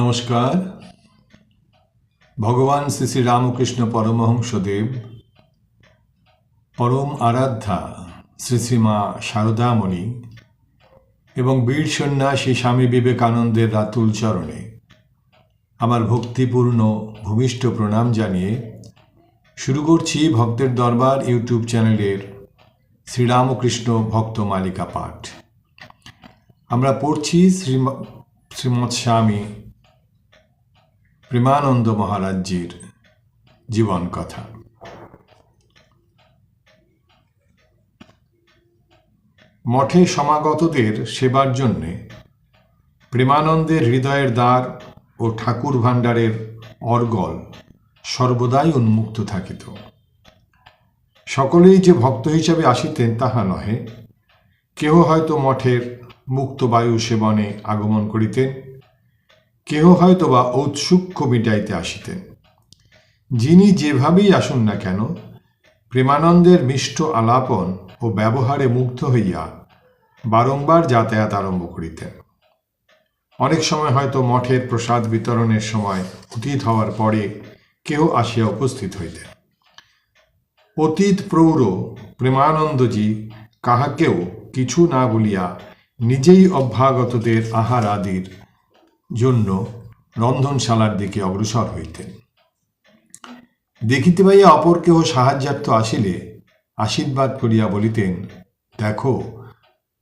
নমস্কার। ভগবান শ্রী শ্রী রামকৃষ্ণ পরমহংসদেব, পরম আরাধ্যা শ্রী শ্রীমা শারদামণি এবং বীর সন্ন্যাসী স্বামী বিবেকানন্দের রাতুল চরণে আমার ভক্তিপূর্ণ ভূমিষ্ঠ প্রণাম জানিয়ে শুরু করছি ভক্তের দরবার ইউটিউব চ্যানেলের শ্রীরামকৃষ্ণ ভক্ত মালিকা পাঠ। আমরা পড়ছি শ্রীমৎ স্বামী প্রেমানন্দ মহারাজজির জীবন কথা। মঠে সমাগতদের সেবার জন্যে প্রেমানন্দের হৃদয়ের দ্বার ও ঠাকুর ভাণ্ডারের অর্গল সর্বদাই উন্মুক্ত থাকিত। সকলেই যে ভক্ত হিসাবে আসিতেন তাহা নহে, কেহ হয়তো মঠের মুক্ত বায়ু সেবনে আগমন করিতেন, কেহ হয়তো বা ঔৎসুক্য মিটাইতে আসিতেন। যিনি যেভাবেই আসুন না কেন, প্রেমানন্দের মিষ্ট আলাপন ও ব্যবহারে মুগ্ধ হইয়া বারংবার যাতায়াত আরম্ভ করিতেন। অনেক সময় হয়তো মঠের প্রসাদ বিতরণের সময় অতীত হওয়ার পরে কেহ আসিয়া উপস্থিত হইতেন। অতীত প্রৌঢ় প্রেমানন্দজি কাহাকেও কিছু না বলিয়া নিজেই অভ্যাগতদের আহার আদির জন্য রন্ধনশালার দিকে অগ্রসর হইতেন। দেখিতে পাইয়া অপর কেহ সাহায্যার্থ আসিলে আশীর্বাদ করিয়া বলিতেন, দেখো,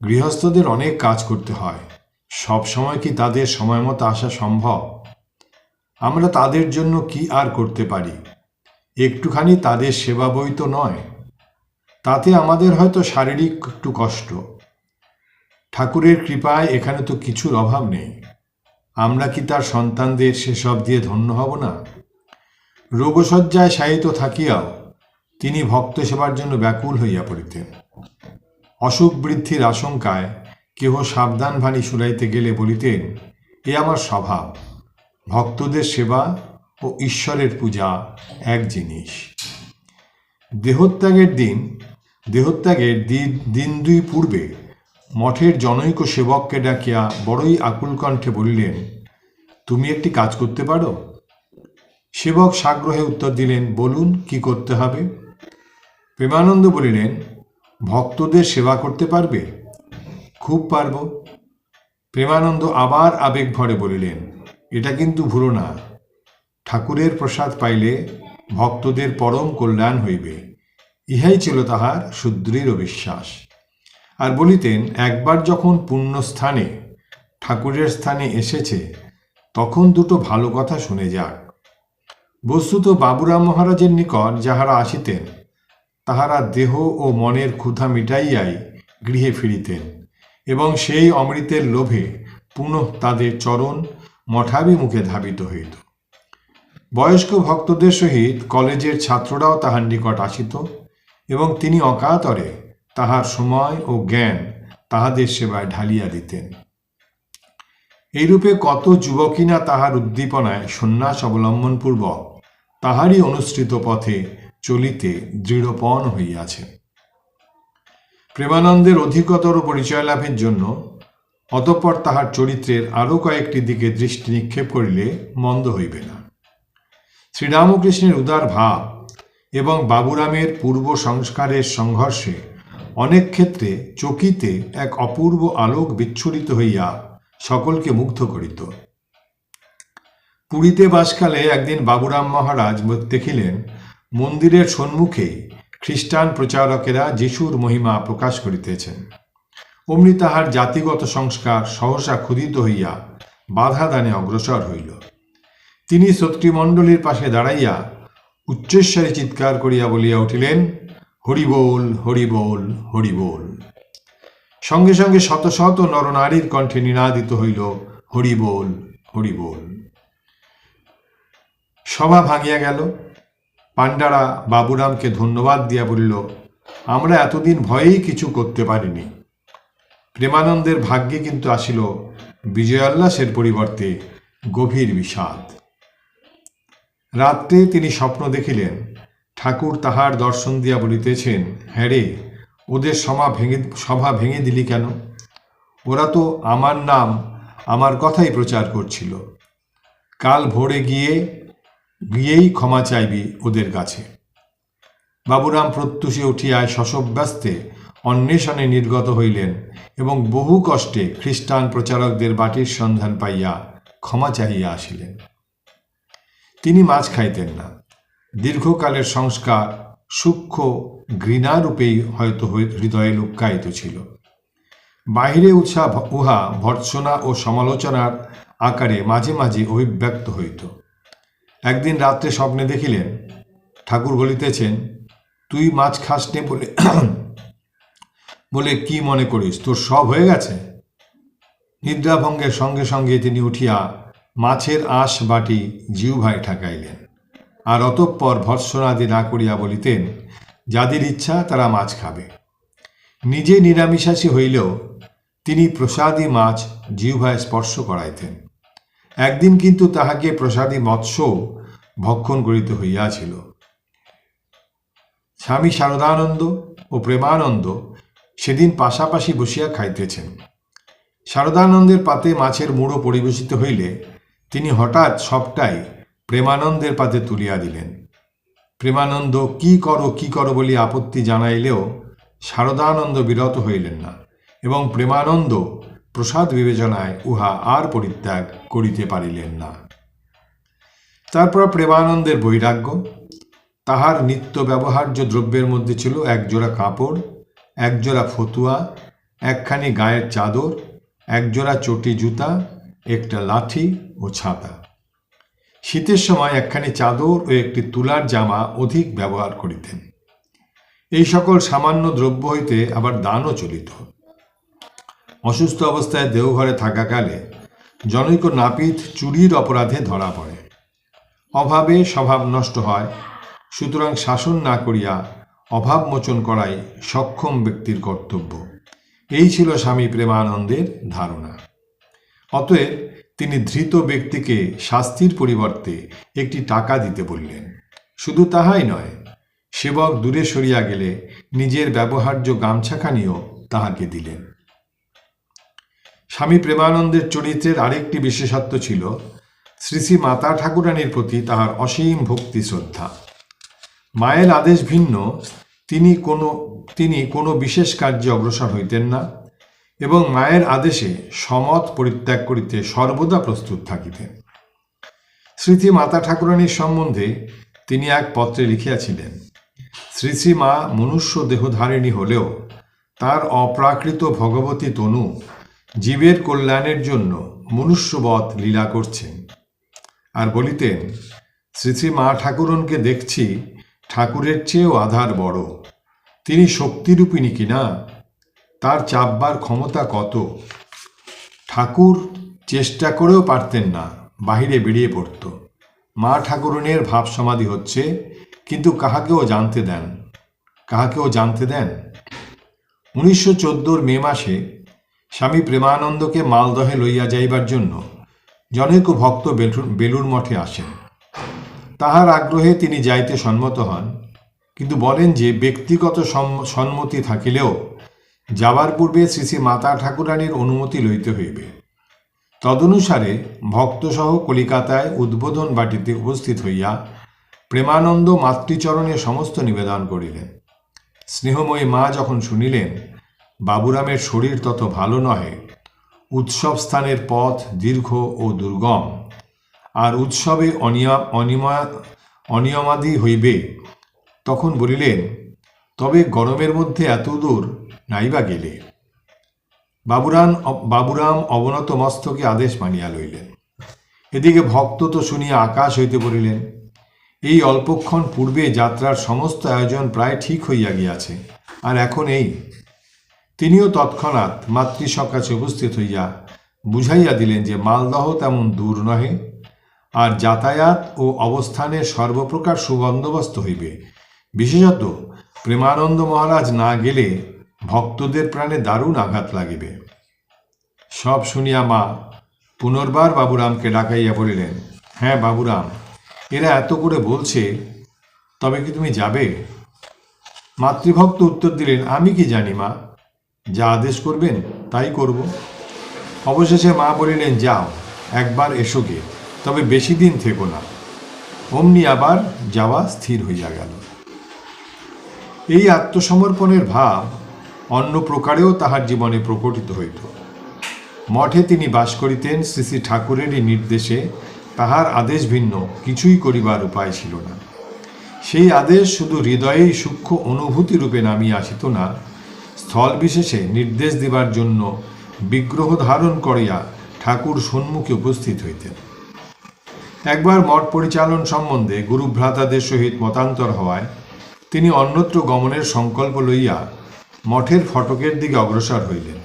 গৃহস্থদের অনেক কাজ করতে হয়, সব সময় কি তাদের সময় মতো আসা সম্ভব? আমরা তাদের জন্য কি আর করতে পারি? একটুখানি তাদের সেবা বই তো নয়, তাতে আমাদের হয়তো শারীরিক একটু কষ্ট। ঠাকুরের কৃপায় এখানে তো কিছুর অভাব নেই, আমরা কি তার সন্তানদের সেসব দিয়ে ধন্য হব না? রোগশয্যায় শায়িত থাকিয়াও তিনি ভক্ত সেবার জন্য ব্যাকুল হইয়া পড়িতেন। অসুখ বৃদ্ধির আশঙ্কায় কেহ সাবধান বাণী শুনাইতে গেলে বলিতেন, এ আমার স্বভাব, ভক্তদের সেবা ও ঈশ্বরের পূজা এক জিনিস। দেহত্যাগের দিন দুই পূর্বে মঠের জনৈক সেবককে ডাকিয়া বড়ই আকুল কণ্ঠে বলিলেন, তুমি একটি কাজ করতে পারো? সেবক সাগ্রহে উত্তর দিলেন, বলুন, কি করতে হবে? প্রেমানন্দ বলিলেন, ভক্তদের সেবা করতে পারবে? খুব পারব। প্রেমানন্দ আবার আবেগ ভরে বলিলেন, এটা কিন্তু ভুলো না, ঠাকুরের প্রসাদ পাইলে ভক্তদের পরম কল্যাণ হইবে, ইহাই ছিল তাহার সুদৃঢ় বিশ্বাস। আর বলিতেন, একবার যখন পুণ্যস্থানে ঠাকুরের স্থানে এসেছে তখন দুটো ভালো কথা শুনে যাক। বস্তুত বাবুরাম মহারাজের নিকট যাহারা আসিতেন তাহারা দেহ ও মনের ক্ষুধা মিটাইয়াই গৃহে ফিরিতেন এবং সেই অমৃতের লোভে পুনঃ তাদের চরণ মঠাভিমুখে ধাবিত হইত। বয়স্ক ভক্তদের সহিত কলেজের ছাত্ররাও তাহার নিকট আসিত এবং তিনি অকাতরে তাহার সময় ও জ্ঞান তাহাদের সেবায় ঢালিয়া দিতেন। এইরূপে কত যুবকই না তাহার উদ্দীপনায় সন্ন্যাস অবলম্বনপূর্বক তাহারই অনুসৃত পথে চলিতে দৃঢ়পণ হইয়াছে। প্রেমানন্দের অধিকতর পরিচয় লাভের জন্য অতঃপর তাহার চরিত্রের আরও কয়েকটি দিকে দৃষ্টি নিক্ষেপ করিলে মন্দ হইবে না। শ্রীরামকৃষ্ণের উদার ভাব এবং বাবুরামের পূর্ব সংস্কারের সংঘর্ষে অনেক ক্ষেত্রে চকিতে এক অপূর্ব আলোক বিচ্ছুরিত হইয়া সকলকে মুগ্ধ করিত। পুরীতে বাসকালে একদিন বাবুরাম মহারাজ দেখিলেন মন্দিরের সম্মুখেই খ্রিস্টান প্রচারকেরা যিশুর মহিমা প্রকাশ করিতেছেন। অমনি তাহার জাতিগত সংস্কার সহসা ক্ষুধিত হইয়া বাধা দানে অগ্রসর হইল। তিনি সত্রিমণ্ডলীর পাশে দাঁড়াইয়া উচ্চস্বরে চিৎকার করিয়া বলিয়া উঠিলেন, হরি বল, হরি বল, হরি বল। সঙ্গে সঙ্গে শত শত নরনারীর কণ্ঠে নিনাদিত হইল, হরি বল, হরি বল। সভা ভাঙিয়া গেল। পাণ্ডারা বাবুরামকে ধন্যবাদ দিয়া বলিল, আমরা এতদিন ভয়েই কিছু করতে পারিনি। প্রেমানন্দের ভাগ্যে কিন্তু আসিল বিজয়োল্লাসের পরিবর্তে গভীর বিষাদ। রাত্রে তিনি স্বপ্ন দেখিলেন, ঠাকুর তাহার দর্শন দিয়া বলিতেছেন, হ্যাঁ রে, ওদের সভা ভেঙে দিলি কেন? ওরা তো আমার নাম, আমার কথাই প্রচার করছিল। কাল ভোরে গিয়েই ক্ষমা চাইবি ওদের কাছে। বাবুরাম প্রত্যুষে উঠিয়ায় শশব্যস্তে অন্বেষণে নির্গত হইলেন এবং বহু কষ্টে খ্রিস্টান প্রচারকদের বাটির সন্ধান পাইয়া ক্ষমা চাহিয়া আসিলেন। তিনি মাছ খাইতেন না। দীর্ঘকালের সংস্কার সূক্ষ্ম ঘৃণারূপেই হয়তো হৃদয়ে লুক্কায়িত ছিল। বাহিরে উহা ভর্ৎসনা ও সমালোচনার আকারে মাঝে মাঝে অভিব্যক্ত হইত। একদিন রাত্রে স্বপ্নে দেখিলেন ঠাকুর বলিতেছেন, তুই মাছ খাস নে বলে কি মনে করিস, তোর সব হয়ে গেছে? নিদ্রাভঙ্গের সঙ্গে সঙ্গে তিনি উঠিয়া মাছের আঁশ বাটি জিহ্বায় ঠাকাইলেন, আর অতঃপর ভর্ৎসনাদি না করিয়া বলিতেন, যাদের ইচ্ছা তারা মাছ খাবে। নিজে নিরামিষাশী হইলেও তিনি প্রসাদী মাছ জিহ্বায় স্পর্শ করাইতেন। একদিন কিন্তু তাহাকে প্রসাদী মৎস্য ভক্ষণ করিতে হইয়াছিল। স্বামী শারদানন্দ ও প্রেমানন্দ সেদিন পাশাপাশি বসিয়া খাইতেছেন। শারদানন্দের পাতে মাছের মুড়ো পরিবেশিত হইলে তিনি হঠাৎ সবটাই প্রেমানন্দের পাতে তুলিয়া দিলেন। প্রেমানন্দ কি করো বলিয়া আপত্তি জানাইলেও শারদানন্দ বিরত হইলেন না এবং প্রেমানন্দ প্রসাদ বিবেচনায় উহা আর পরিত্যাগ করিতে পারিলেন না। তারপর প্রেমানন্দের বৈরাগ্য। তাহার নিত্য ব্যবহার্য দ্রব্যের মধ্যে ছিল একজোড়া কাপড়, একজোড়া ফতুয়া, একখানি গায়ের চাদর, একজোড়া চটি জুতা, একটা লাঠি ও ছাতা। শীতের সময় একখানি চাদর ও একটি তুলার জামা অধিক ব্যবহার করিতেন। এই সকল সামান্য দ্রব্য হইতে আবার দানও চলিত। অসুস্থ অবস্থায় দেওঘরে থাকাকালে জনৈক নাপিত চুরির অপরাধে ধরা পড়ে। অভাবে স্বভাব নষ্ট হয়, সুতরাং শাসন না করিয়া অভাব মোচন করাই সক্ষম ব্যক্তির কর্তব্য। এই ছিল স্বামী প্রেমানন্দের ধারণা। অতএব তিনি ধৃত ব্যক্তিকে শাস্তির পরিবর্তে একটি টাকা দিতে বললেন। শুধু তাহাই নয়, সেবক দূরে সরিয়া গেলে নিজের ব্যবহার্য গামছাখানিও তাহাকে দিলেন। স্বামী প্রেমানন্দের চরিত্রের আরেকটি বিশেষত্ব ছিল শ্রী শ্রী মাতা ঠাকুরানীর প্রতি তাহার অসীম ভক্তি শ্রদ্ধা। মায়ের আদেশ ভিন্ন তিনি কোনো বিশেষ কার্যে অগ্রসর হইতেন না এবং মায়ের আদেশে সমত পরিত্যাগ করিতে সর্বদা প্রস্তুত থাকিতেন। শ্রী শ্রী মাতা ঠাকুরানীর সম্বন্ধে তিনি এক পত্রে লিখিয়াছিলেন, শ্রী শ্রী মা মনুষ্য দেহধারিণী হলেও তার অপ্রাকৃত ভগবতী তনু জীবের কল্যাণের জন্য মনুষ্যবৎ লীলা করছেন। আর বলিতেন, শ্রী শ্রী মা ঠাকুরনকে দেখছি ঠাকুরের চেয়েও আধার বড়। তিনি শক্তিরূপিণী কিনা, তার চাপবার ক্ষমতা কত। ঠাকুর চেষ্টা করেও পারতেন না, বাহিরে বেরিয়ে পড়ত। মা ঠাকুরনের ভাব সমাধি হচ্ছে, কিন্তু কাহাকেও জানতে দেন। 1914 মে মাসে স্বামী প্রেমানন্দকে মালদহে লইয়া যাইবার জন্য জনৈক ভক্ত বেলুড় মঠে আসেন। তাহার আগ্রহে তিনি যাইতে সম্মত হন, কিন্তু বলেন যে ব্যক্তিগত সম্মতি থাকিলেও যাবার পূর্বে শ্রী শ্রী মাতা ঠাকুরানীর অনুমতি লইতে হইবে। তদনুসারে ভক্তসহ কলিকাতায় উদ্বোধন বাটিতে উপস্থিত হইয়া প্রেমানন্দ মাতৃচরণে সমস্ত নিবেদন করিলেন। স্নেহময়ী মা যখন শুনিলেন বাবুরামের শরীর তত ভালো নহে, উৎসব স্থানের পথ দীর্ঘ ও দুর্গম, আর উৎসবে অনিয়মাদি হইবে, তখন বলিলেন, তবে গরমের মধ্যে এত দূর নাইবা গেলে। বাবুরাম অবনত মস্তকে আদেশ মানিয়া লইলেন। এদিকে ভক্ত তো শুনিয়া আকাশ হইতে পড়িলেন। এই অল্পক্ষণ পূর্বে যাত্রার সমস্ত আয়োজন প্রায় ঠিক হইয়া গিয়াছে, আর এখন এই। তিনিও তৎক্ষণাৎ মাতৃসকাশে উপস্থিত হইয়া বুঝাইয়া দিলেন যে মালদহ তেমন দূর নহে, আর যাতায়াত ও অবস্থানের সর্বপ্রকার সুবন্দোবস্ত হইবে। বিশেষত প্রেমানন্দ মহারাজ না গেলে ভক্তদের প্রাণে দারুণ আঘাত লাগিবে। সব শুনিয়া মা পুনর্বার বাবুরামকে ডাকাইয়া বলিলেন, হ্যাঁ বাবুরাম, এরা এত করে বলছে, তবে কি তুমি যাবে? মাতৃভক্ত উত্তর দিলেন, আমি কি জানি মা, যা আদেশ করবেন তাই করব। অবশেষে মা বলিলেন, যাও একবার এসো গে, তবে বেশি দিন থেকো না। অমনি আবার যাওয়া স্থির হইয়া গেল। এই আত্মসমর্পণের ভাব অন্য প্রকারেও তাহার জীবনে প্রকটিত হইত। মঠে তিনি বাস করিতেন, শ্রী শ্রী ঠাকুরেরই নির্দেশে। তাহার আদেশ ভিন্ন কিছুই করিবার উপায় ছিল না। সেই আদেশ শুধু হৃদয়েই সূক্ষ্ম অনুভূতি রূপে নামিয়া আসিত না, স্থল বিশেষে নির্দেশ দিবার জন্য বিগ্রহ ধারণ করিয়া ঠাকুর সম্মুখে উপস্থিত হইতেন। একবার মঠ পরিচালন সম্বন্ধে গুরুভ্রাতাদের সহিত মতান্তর হওয়ায় তিনি অন্যত্র গমনের সংকল্প লইয়া মঠের ফটকের দিকে অগ্রসর হইলেন।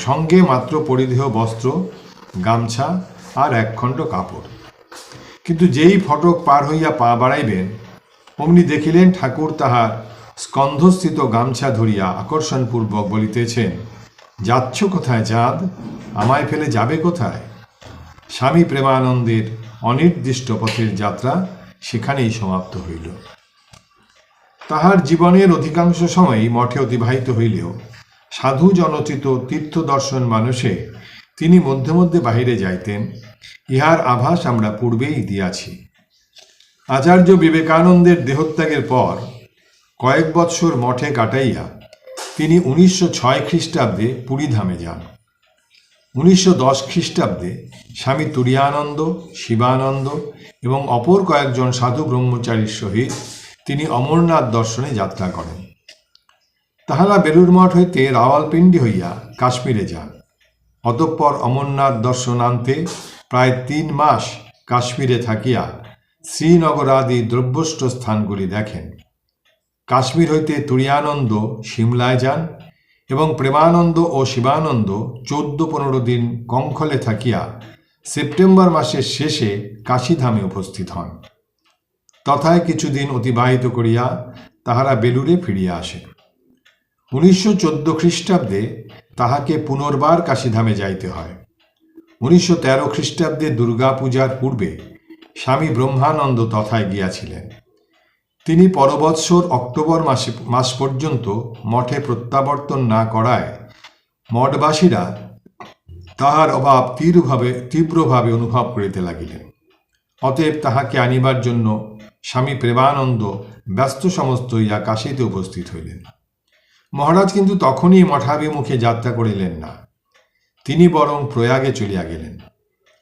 সঙ্গে মাত্র পরিধেয় বস্ত্র, গামছা আর একখণ্ড কাপড়। কিন্তু যেই ফটক পার হইয়া পা বাড়াইবেন, অমনি দেখিলেন ঠাকুর তাহার স্কন্ধস্থিত গামছা ধরিয়া আকর্ষণপূর্বক বলিতেছেন, যাচ্ছ কোথায় চাঁদ? আমায় ফেলে যাবে কোথায়? স্বামী প্রেমানন্দের অনির্দিষ্ট পথের যাত্রা সেখানেই সমাপ্ত হইল। তাহার জীবনের অধিকাংশ সময়ই মঠে অতিবাহিত হইলেও সাধু জনচিত তীর্থ দর্শন মানুষে তিনি মধ্যে মধ্যে বাহিরে যাইতেন, ইহার আভাস আমরা পূর্বেই দিয়াছি। আচার্য বিবেকানন্দের দেহত্যাগের পর কয়েক বৎসর মঠে কাটাইয়া তিনি 1906 খ্রিস্টাব্দে পুরীধামে যান। 1910 খ্রিস্টাব্দে স্বামী তুরীয়ানন্দ, শিবানন্দ এবং অপর কয়েকজন সাধু ব্রহ্মচারীর সহিত তিনি অমরনাথ দর্শনে যাত্রা করেন। তাহারা বেলুড় মঠ হইতে রাওয়ালপিন্ডি হইয়া কাশ্মীরে যান। অতঃপর অমরনাথ দর্শনান্তে প্রায় 3 মাস কাশ্মীরে থাকিয়া শ্রীনগরাদি দ্রব্যষ্ট স্থানগুলি দেখেন। কাশ্মীর হইতে তুরীয়ানন্দ সিমলায় যান এবং প্রেমানন্দ ও শিবানন্দ 14-15 দিন কঙ্খলে থাকিয়া সেপ্টেম্বর মাসের শেষে কাশীধামে উপস্থিত হন। তথায় কিছুদিন অতিবাহিত করিয়া তাহারা বেলুড়ে ফিরিয়া আসেন। 1914 খ্রিস্টাব্দে তাহাকে পুনর্বার কাশীধামে যাইতে হয়। 1913 খ্রিস্টাব্দে দুর্গা পূজার পূর্বে স্বামী ব্রহ্মানন্দ তথায় গিয়াছিলেন। তিনি পরবৎসর অক্টোবর মাস পর্যন্ত মঠে প্রত্যাবর্তন না করায় মঠবাসীরা তাহার অভাব তীব্রভাবে অনুভব করিতে লাগিলেন। অতএব তাহাকে আনিবার জন্য স্বামী প্রেমানন্দ ব্যস্ত সমস্ত হইয়া কাশীতে উপস্থিত হইলেন। মহারাজ কিন্তু তখনই মঠাভিমুখে যাত্রা করিলেন না, তিনি বরং প্রয়াগে চলিয়া গেলেন।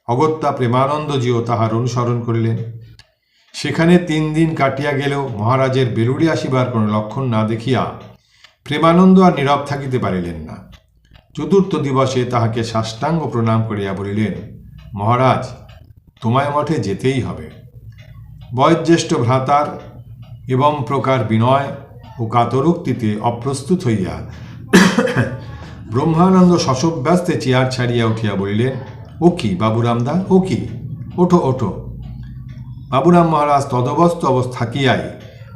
অগত্যা প্রেমানন্দজিও তাহার অনুসরণ করিলেন। সেখানে 3 দিন কাটিয়া গেলেও মহারাজের বেলুড়ে আসিবার কোনো লক্ষণ না দেখিয়া প্রেমানন্দ আর নীরব থাকিতে পারিলেন না। 4র্থ দিবসে তাহাকে সাষ্টাঙ্গ প্রণাম করিয়া বলিলেন, মহারাজ, তোমায় মঠে যেতেই হবে। বয়োজ্যেষ্ঠ ভ্রাতার এবং প্রকার বিনয় ও কাতরোক্তিতে অপ্রস্তুত হইয়া ব্রহ্মানন্দ শশব্যস্তে চেয়ার ছাড়িয়া উঠিয়া বলিলেন, ও কি বাবুরামদা, ও কি, ওঠো ওঠো। বাবুরাম মহারাজ তদবস্থ থাকিয়াই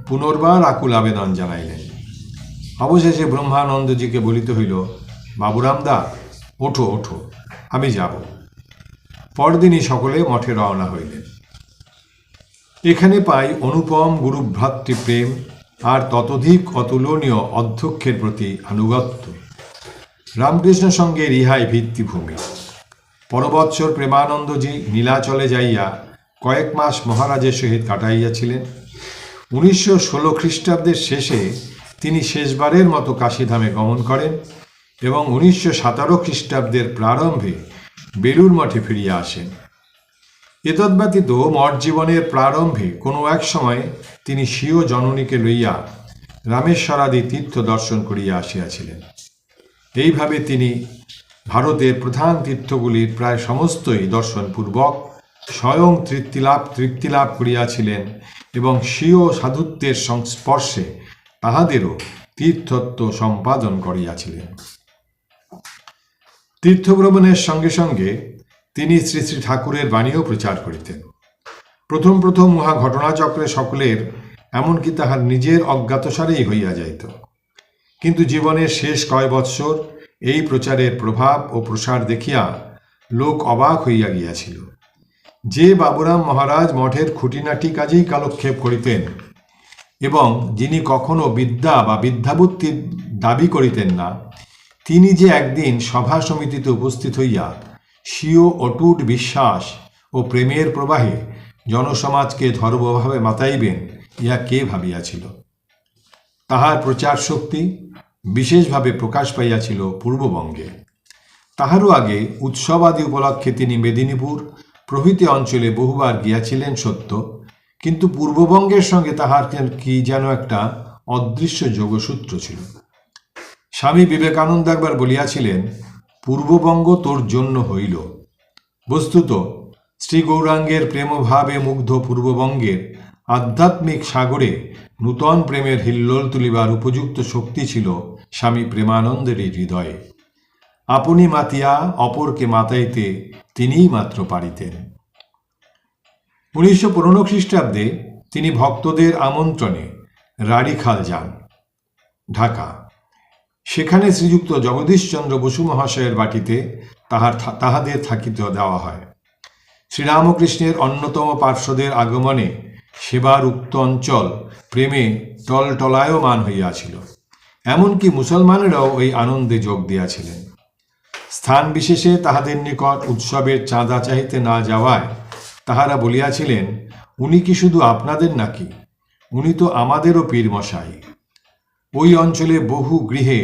পুনর্বার আকুল আবেদন জানাইলেন। অবশেষে ব্রহ্মানন্দজিকে বলিতে হইল, বাবুরামদা, ওঠো ওঠো, আমি যাব। পরদিনই সকলে মঠে রওনা হইলেন। এখানে পাই অনুপম গুরুভ্রাতৃপ্রেম আর ততোধিক অতুলনীয় অধ্যক্ষের প্রতি আনুগত্য। রামকৃষ্ণ সঙ্গের ইহাই ভিত্তিভূমি। পরবৎসর প্রেমানন্দজি নীলাচলে যাইয়া কয়েক মাস মহারাজের সহিত কাটাইয়াছিলেন। 1916 খ্রিস্টাব্দের শেষে তিনি শেষবারের মতো কাশীধামে গমন করেন এবং 1917 খ্রিস্টাব্দের প্রারম্ভে বেলুড় মঠে ফিরিয়া আসেন। এতদ্ব্যতীত মঠ জীবনের প্রারম্ভে কোনো এক সময় তিনি স্বীয় জননীকে লইয়া রামেশ্বরাদি তীর্থ দর্শন করিয়া আসিয়াছিলেন। এইভাবে তিনি ভারতের প্রধান তীর্থগুলির প্রায় সমস্তই দর্শনপূর্বক স্বয়ং তৃপ্তিলাভ করিয়াছিলেন এবং স্বীয় সাধুত্বের সংস্পর্শে তাহাদেরও তীর্থত্ব সম্পাদন করিয়াছিলেন। তীর্থভ্রমণের সঙ্গে সঙ্গে তিনি শ্রী শ্রী ঠাকুরের বাণীও প্রচার করিতেন। প্রথম উহা ঘটনাচক্রে সকলের, এমনকি তাহার নিজের অজ্ঞাতসারেই হইয়া যাইত। কিন্তু জীবনের শেষ কয় বৎসর এই প্রচারের প্রভাব ও প্রসার দেখিয়া লোক অবাক হইয়া গিয়াছিল। যে বাবুরাম মহারাজ মঠের খুঁটিনাটি কাজেই কালক্ষেপ করিতেন এবং যিনি কখনো বিদ্যা বা বিদ্যাবুদ্ধির দাবি করিতেন না, তিনি যে একদিন সভা সমিতিতে উপস্থিত হইয়া স্বীয় অটুট বিশ্বাস ও প্রেমের প্রবাহে জনসমাজকে ধর্মভাবে মাতাইবেন, ইহা কে ভাবিয়াছিল? তাহার প্রচার শক্তি বিশেষভাবে প্রকাশ পাইয়াছিল পূর্ববঙ্গে। তাহারও আগে উৎসবাদি উপলক্ষে তিনি মেদিনীপুর প্রভৃতি অঞ্চলে বহুবার গিয়াছিলেন সত্য, কিন্তু পূর্ববঙ্গের সঙ্গে তাহার কি যেন একটা অদৃশ্য যোগসূত্র ছিল। স্বামী বিবেকানন্দ একবার বলিয়াছিলেন, পূর্ববঙ্গ তোর জন্য হইল। বস্তুত শ্রী গৌরাঙ্গের প্রেমভাবে মুগ্ধ পূর্ববঙ্গের আধ্যাত্মিক সাগরে নূতন প্রেমের হিল্লোল তুলিবার উপযুক্ত শক্তি ছিল স্বামী প্রেমানন্দেরই হৃদয়ে। আপনি মাতিয়া অপরকে মাতাইতে তিনিই মাত্র পারিতেন। 1915 খ্রিস্টাব্দে তিনি ভক্তদের আমন্ত্রণে রাড়ীখাল যান, ঢাকা। সেখানে শ্রীযুক্ত জগদীশচন্দ্র বসু মহাশয়ের বাটিতে তাহাদের থাকিতে দেওয়া হয়। শ্রীরামকৃষ্ণের অন্যতম পার্শ্বদের আগমনে সেবার উক্ত অঞ্চল প্রেমে টলটলায়মান হইয়াছিল। এমনকি মুসলমানেরাও এই আনন্দে যোগ দিয়াছিলেন। স্থান বিশেষে তাহাদের নিকট উৎসবের চাঁদা চাহিতে না যাওয়ায় তাহারা বলিয়াছিলেন, উনি কি শুধু আপনাদের নাকি? উনি তো আমাদেরও পীরমশাই। ওই অঞ্চলে বহু গৃহে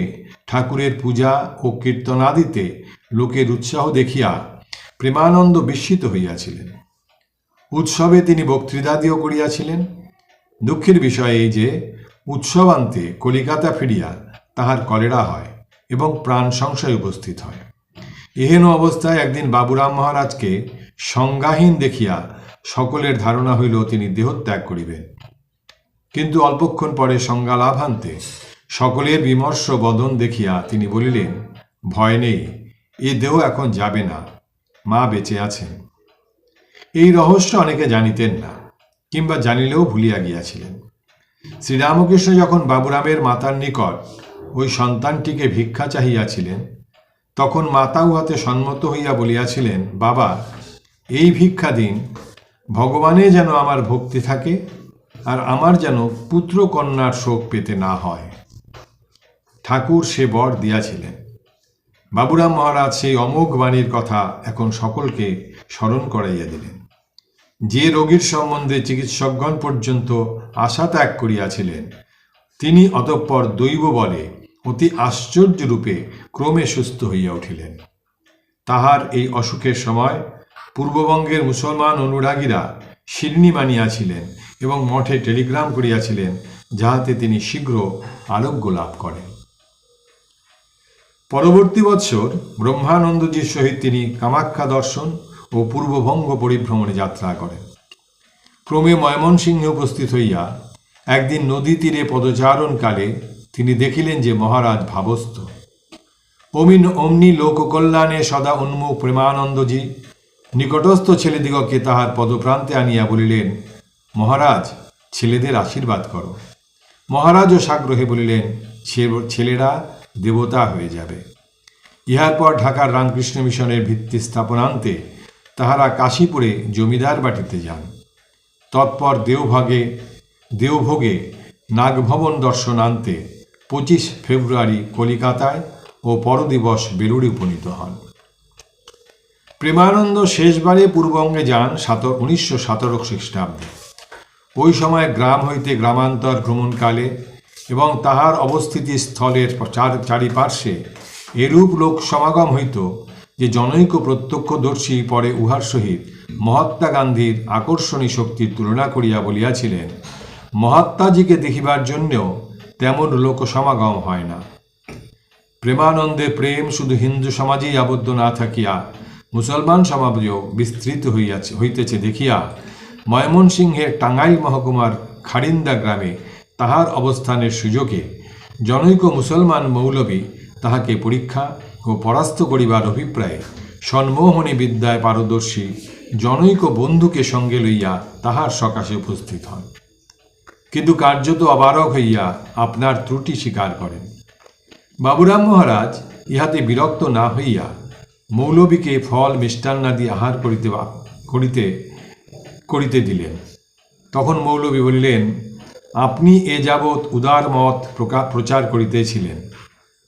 ঠাকুরের পূজা ও কীর্তনাদিতে লোকের উৎসাহ দেখিয়া প্রেমানন্দ বিস্মিত হইয়াছিলেন। উৎসবে তিনি বক্তৃতাদিও করিয়াছিলেন। দুঃখের বিষয় এই যে উৎসবান্তে কলিকাতা ফিরিয়া তাহার কলেরা হয় এবং প্রাণ সংশয় উপস্থিত হয়। এহেন অবস্থায় একদিন বাবুরাম মহারাজকে সংজ্ঞাহীন দেখিয়া সকলের ধারণা হইল তিনি দেহত্যাগ করিবেন। কিন্তু অল্পক্ষণ পরে সংজ্ঞা লাভান্তে সকলের বিমর্ষ বদন দেখিয়া তিনি বলিলেন, ভয় নেই, এ দেহ এখন যাবে না, মা বেঁচে আছেন। এই রহস্য অনেকে জানিতেন না, কিংবা জানিলেও ভুলিয়া গিয়াছিলেন। শ্রীরামকৃষ্ণ যখন বাবুরামের মাতার নিকট ওই সন্তানটিকে ভিক্ষা চাহিয়াছিলেন, তখন মাতা উহাতে সম্মত হইয়া বলিয়াছিলেন, বাবা, এই ভিক্ষা দিন, ভগবানে যেন আমার ভক্তি থাকে আর আমার যেন পুত্র কন্যার শোক পেতে না হয়। ঠাকুর সে বর দিয়াছিলেন। বাবুরাম মহারাজ সেই অমোঘ বাণীর কথা এখন সকলকে স্মরণ করাইয়া দিলেন। যে রোগীর সম্বন্ধে চিকিৎসকগণ পর্যন্ত আশা ত্যাগ করিয়াছিলেন, তিনি অতঃপর দৈব বলে অতি আশ্চর্যরূপে ক্রমে সুস্থ হইয়া উঠিলেন। তাহার এই অসুখের সময় পূর্ববঙ্গের মুসলমান অনুরাগীরা শিরনি মানিয়াছিলেন এবং মঠে টেলিগ্রাম করিয়াছিলেন, যাহাতে তিনি শীঘ্র আরোগ্য লাভ করেন। পরবর্তী বৎসর ব্রহ্মানন্দজির সহিত তিনি কামাখ্যা দর্শন ও পূর্ববঙ্গ পরিভ্রমণে যাত্রা করেন। ক্রমে ময়মনসিংহে উপস্থিত হইয়া একদিন নদী তীরে পদচারণকালে তিনি দেখিলেন যে মহারাজ ভাবস্থ। অমনি লোককল্যাণে সদা উন্মুখ প্রেমানন্দজি নিকটস্থ ছেলেদিগকে তাহার পদপ্রান্তে আনিয়া বলিলেন, মহারাজ, ছেলেদের আশীর্বাদ করো। মহারাজও সাগ্রহে বলিলেন, ছেলেরা দেবতা হয়ে যাবে। ইহার পর ঢাকার রামকৃষ্ণ মিশনের ভিত্তি স্থাপনান্তে তাহারা কাশীপুরে জমিদার বাটিতে যান। তৎপর দেওভোগে নাগভবন দর্শনান্তে 25 ফেব্রুয়ারি কলিকাতায় ও পরদিবস বেলুড়ে উপনীত হন। প্রেমানন্দ শেষবারে পূর্ববঙ্গে যান 1917 খ্রিস্টাব্দে। ওই সময় গ্রাম হইতে গ্রামান্তর ভ্রমণকালে এবং তাহার অবস্থিতি স্থলের চারিপার্শ্বে এরূপ লোক সমাগম হইত যে জনৈক প্রত্যক্ষদর্শী পরে উহার সহিত মহাত্মা গান্ধীর আকর্ষণী শক্তির তুলনা করিয়া বলিয়াছিলেন, মহাত্মাজিকে দেখিবার জন্যেও তেমন লোক সমাগম হয় না। প্রেমানন্দে প্রেম শুধু হিন্দু সমাজেই আবদ্ধ না থাকিয়া মুসলমান সমাজেও বিস্তৃত হইতেছে দেখিয়া ময়মনসিংহের টাঙ্গাইল মহকুমার খাড়িন্দা গ্রামে তাহার অবস্থানের সুযোগে জনৈক মুসলমান মৌলবী তাহাকে পরীক্ষা ও পরাস্ত করিবার অভিপ্রায়ে সন্মোহনী বিদ্যায় পারদর্শী জনৈক বন্ধুকে সঙ্গে লইয়া তাহার সকাশে উপস্থিত হন, কিন্তু কার্যত অবারক হইয়া আপনার ত্রুটি স্বীকার করেন। বাবুরাম মহারাজ ইহাতে বিরক্ত না হইয়া মৌলবীকে ফল মিষ্টান্নাদি আহার করিতে দিলেন। তখন মৌলবী বলিলেন, আপনি এ যাবৎ উদার মত প্রচার করিতেছিলেন,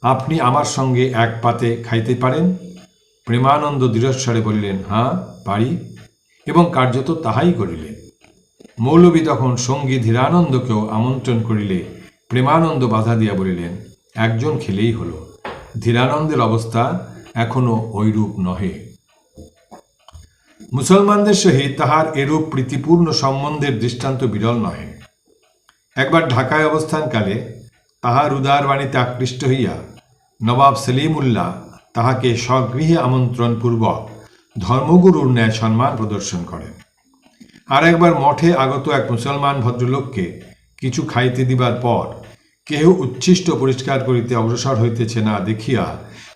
আপনি আমার সঙ্গে এক পাতে খাইতে পারেন? প্রেমানন্দ দৃঢ়স্বরে বলিলেন, হ্যাঁ পারি। এবং কার্যত তাহাই করিলেন। মৌলবী তখন সঙ্গী ধীরানন্দকেও আমন্ত্রণ করিলে প্রেমানন্দ বাধা দিয়া বলিলেন, একজন খেলেই হল, ধীরানন্দের অবস্থা এখনো ঐরূপ নহে। মুসলমানদের সহিত তাহার এরূপ প্রীতিপূর্ণ সম্বন্ধের দৃষ্টান্ত বিরল নহে। একবার ঢাকায় অবস্থানকালে তাহার উদার বাণীতে আকৃষ্ট হইয়া নবাব সলিমুল্লাহ তাহাকে স্বগৃহে আমন্ত্রণপূর্বক ধর্মগুরুর ন্যায় সম্মান প্রদর্শন করেন। আর একবার মঠে আগত এক মুসলমান ভদ্রলোককে কিছু খাইতে দিবার পর কেহ উচ্ছিষ্ট পরিষ্কার করিতে অগ্রসর হইতেছে না দেখিয়া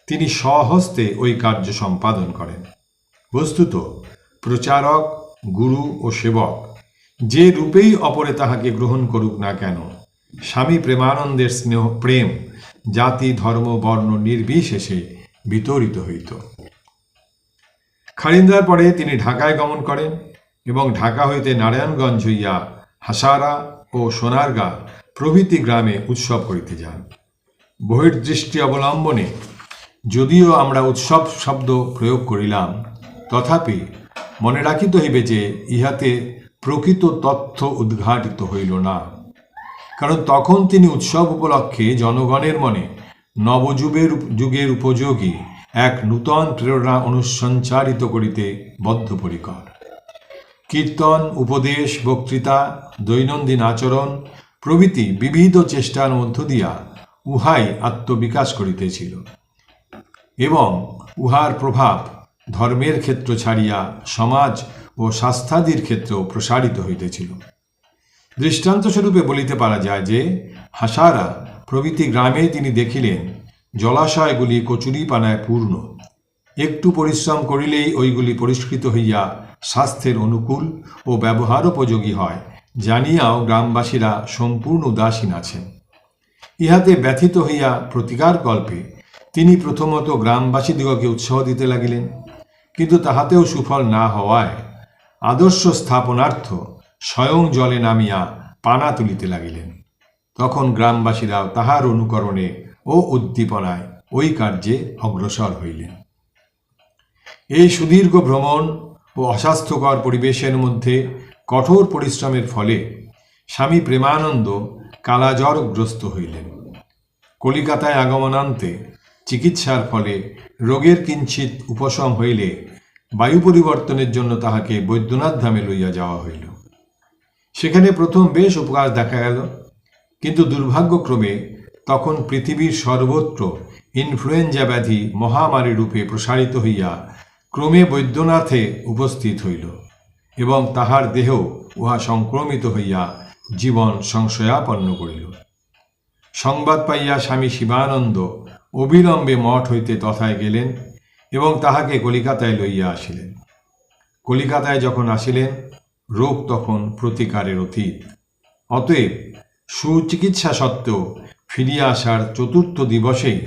তিনি স্বহস্তে ওই কার্য সম্পাদন করেন। বস্তুত প্রচারক, গুরু ও সেবক যে রূপেই অপরে তাহাকে গ্রহণ করুক না কেন, স্বামী প্রেমানন্দের স্নেহ প্রেম জাতি ধর্ম বর্ণ নির্বিশেষে বিতরিত হইত। খারিন্দার পরে তিনি ঢাকায় গমন করেন এবং ঢাকা হইতে নারায়ণগঞ্জ হইয়া হাসারা ও সোনারগাঁ প্রভৃতি গ্রামে উৎসব করিতে যান। বহির্দৃষ্টি অবলম্বনে যদিও আমরা উৎসব শব্দ প্রয়োগ করিলাম, তথাপি মনে রাখিতে হইবে যে ইহাতে প্রকৃত তথ্য উদ্ঘাটিত হইল না। কারণ তখন তিনি উৎসব উপলক্ষে জনগণের মনে নবযুগের উপযোগী এক নূতন প্রেরণা অনুসঞ্চারিত করিতে বদ্ধপরিকর। কীর্তন, উপদেশ, বক্তৃতা, দৈনন্দিন আচরণ প্রভৃতি বিবিধ চেষ্টার মধ্য দিয়া উহাই আত্মবিকাশ করিতেছিল এবং উহার প্রভাব ধর্মের ক্ষেত্র ছাড়িয়া সমাজ ও স্বাস্থ্যাদির ক্ষেত্রেও প্রসারিত হইতেছিল। দৃষ্টান্তস্বরূপে বলিতে পারা যায় যে হাসারা প্রভৃতি গ্রামে তিনি দেখিলেন জলাশয়গুলি কচুরিপানায় পূর্ণ। একটু পরিশ্রম করিলেই ওইগুলি পরিষ্কৃত হইয়া স্বাস্থ্যের অনুকূল ও ব্যবহারোপযোগী হয় জানিয়াও গ্রামবাসীরা সম্পূর্ণ উদাসীন আছেন। ইহাতে ব্যথিত হইয়া প্রতিকার কল্পে তিনি প্রথমত গ্রামবাসীদিগকে উৎসাহ দিতে লাগিলেন, কিন্তু তাহাতেও সুফল না হওয়ায় আদর্শ স্থাপনার্থ স্বয়ং জলে নামিয়া পানা তুলিতে লাগিলেন। তখন গ্রামবাসীরাও তাহার অনুকরণে ও উদ্দীপনায় ওই কার্যে অগ্রসর হইলেন। এই সুদীর্ঘ ভ্রমণ ও অস্বাস্থ্যকর পরিবেশের মধ্যে কঠোর পরিশ্রমের ফলে স্বামী প্রেমানন্দ কালাজ্বরগ্রস্ত হইলেন। কলিকাতায় আগমনান্তে চিকিৎসার ফলে রোগের কিঞ্চিত উপশম হইলে বায়ু পরিবর্তনের জন্য তাহাকে বৈদ্যনাথ ধামে লইয়া যাওয়া হইল। সেখানে প্রথম বেশ উপকার দেখা গেল, কিন্তু দুর্ভাগ্যক্রমে তখন পৃথিবীর সর্বত্র ইনফ্লুয়েঞ্জা ব্যাধি মহামারী রূপে প্রসারিত হইয়া ক্রমে বৈদ্যনাথে উপস্থিত হইল এবং তাহার দেহ উহা সংক্রমিত হইয়া জীবন সংশয়াপন্ন করিল। সংবাদ পাইয়া স্বামী শিবানন্দ অবিলম্বে মঠ হইতে তথায় গেলেন এবং তাহাকে কলিকাতায় লইয়া আসিলেন। কলিকাতায় যখন আসিলেন, রোগ তখন প্রতিকারের অতীত। অতএব সুচিকিৎসা সত্ত্বেও ফিরিয়া আসার চতুর্থ দিবসেই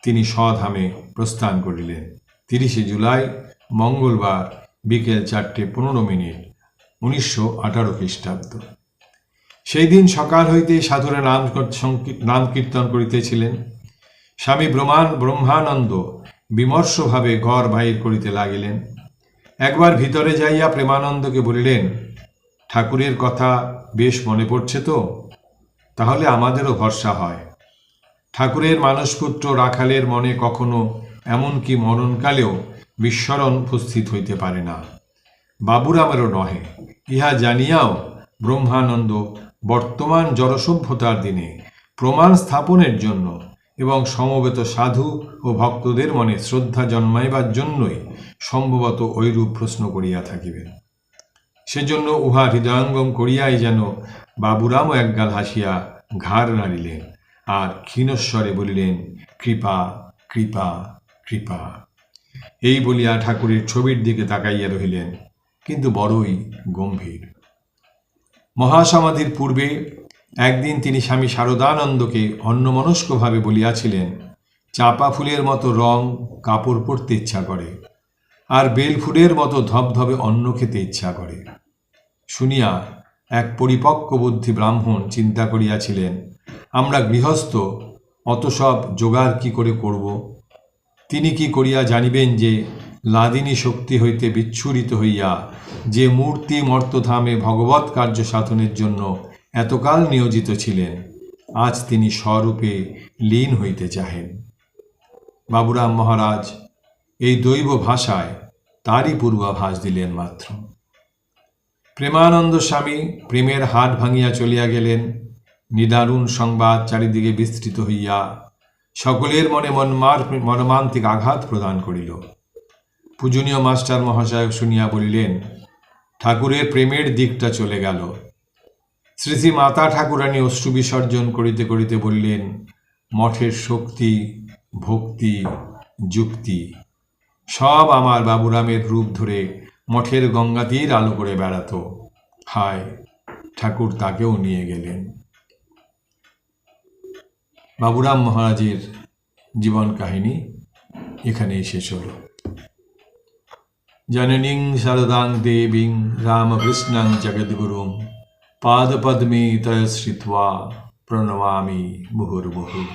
তিনি স্বধামে প্রস্থান করিলেন। 30 জুলাই মঙ্গলবার বিকেল 4:15, 1918 খ্রিস্টাব্দ। সেই দিন সকাল হইতে সাধুরা নাম কীর্তন করিতেছিলেন। স্বামী ব্রহ্মানন্দ বিমর্ষভাবে ঘর বাহির করিতে লাগিলেন। একবার ভিতরে যাইয়া প্রেমানন্দকে বলিলেন, ঠাকুরের কথা বেশ মনে পড়ছে তো? তাহলে আমাদেরও ভরসা হয়। ঠাকুরের মানসপুত্র রাখালের মনে কখনো এমনকি মরণকালেও বিস্মরণ উপস্থিত হইতে পারে না, বাবুরামেরও নহে। ইহা জানিয়াও ব্রহ্মানন্দ বর্তমান জড়সভ্যতার দিনে প্রমাণ স্থাপনের জন্য এবং সমবেত সাধু ও ভক্তদের মনে শ্রদ্ধা জন্মাইবার জন্যই সম্ভবত ঐরূপ প্রশ্ন করিয়া থাকিবেন। সেজন্য উহা হৃদয়ঙ্গম করিয়াই যেন বাবুরামও একগাল হাসিয়া ঘাড় নাড়িলেন আর ক্ষীণস্বরে বলিলেন, কৃপা কৃপা কৃপা। এই বলিয়া ঠাকুরের ছবির দিকে তাকাইয়া রহিলেন, কিন্তু বড়ই গম্ভীর। মহাসমাধির পূর্বে একদিন তিনি স্বামী শারদানন্দকে অন্যমনস্কভাবে বলিয়াছিলেন, চাঁপা ফুলের মতো রং কাপড় পরতে ইচ্ছা করে, আর বেলফুলের মতো ধবধবে অন্ন খেতে ইচ্ছা করে। শুনিয়া এক পরিপক্ক বুদ্ধি ব্রাহ্মণ চিন্তা করিয়াছিলেন, আমরা গৃহস্থ, অত সব জোগাড় কি করে করব? তিনি কি করিয়া জানিবেন যে লাদিনী শক্তি হইতে বিচ্ছুরিত হইয়া যে মূর্তি মর্তধামে ভগবৎ কার্য সাধনের জন্য এতকাল নিয়োজিত ছিলেন, আজ তিনি স্বরূপে লীন হইতে চাহেন। বাবুরাম মহারাজ এই দৈব ভাষায় তারই পূর্বাভাস দিলেন মাত্র। প্রেমানন্দ স্বামী প্রেমের হাট ভাঙিয়া চলিয়া গেলেন। নিদারুণ সংবাদ চারিদিকে বিস্তৃত হইয়া সকলের মনে মর্মান্তিক আঘাত প্রদান করিল। পূজনীয় মাস্টার মহাশয় শুনিয়া বলিলেন, ঠাকুরের প্রেমের দিকটা চলে গেল। শ্রী শ্রী মাতা ঠাকুরানী অশ্রু বিসর্জন করিতে করিতে বললেন, মঠের শক্তি, ভক্তি, যুক্তি সব আমার বাবুরামের রূপ ধরে মঠের গঙ্গাতীর আলো করে বেড়াত। হায়, ঠাকুর তাকেও নিয়ে গেলেন। বাবুরাম মহারাজের জীবন কাহিনী এখানেই শেষ হল। জননীং শারদাং দেবীং রামকৃষ্ণং জগদ্গুরুং পাদপদ্মে তয় শ্রিত্বা প্রণমামি মুহুর্মুহুঃ।